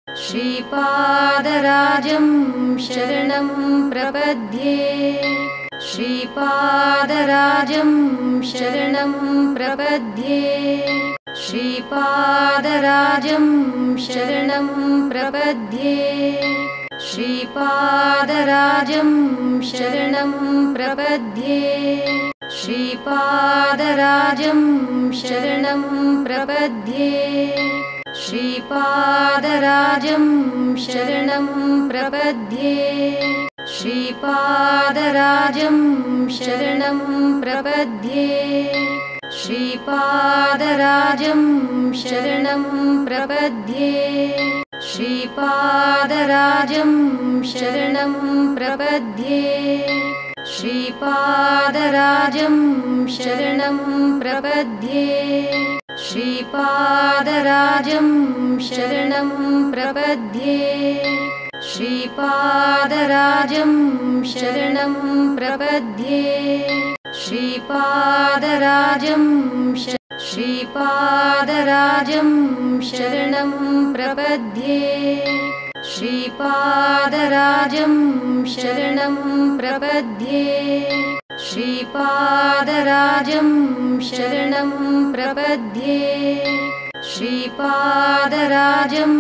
श्रीपादराजं शरणं प्रपद्ये श्रीपादराजं शरणं प्रपद्ये श्रीपादराजं शरणं प्रपद्ये श्रीपादराजं शरणं प्रपद्ये श्रीपादराजं शरणं प्रपद्ये श्रीपादराजं शरणं प्रपद्ये श्रीपादराजं शरणं प्रपद्ये श्रीपादराजं शरणं प्रपद्ये श्रीपादराजं शरणं प्रपद्ये श्रीपादराजं शरणं प्रपद्ये श्रीपादराजं शरणं प्रपद्ये श्रीपादराजं शरणं प्रपद्ये श्रीपादराजं श्रीपादराजं शरणं प्रपद्ये श्रीपादराजं शरणं प्रपद्ये श्रीपादराजं शरणं प्रपद्ये श्रीपादराजं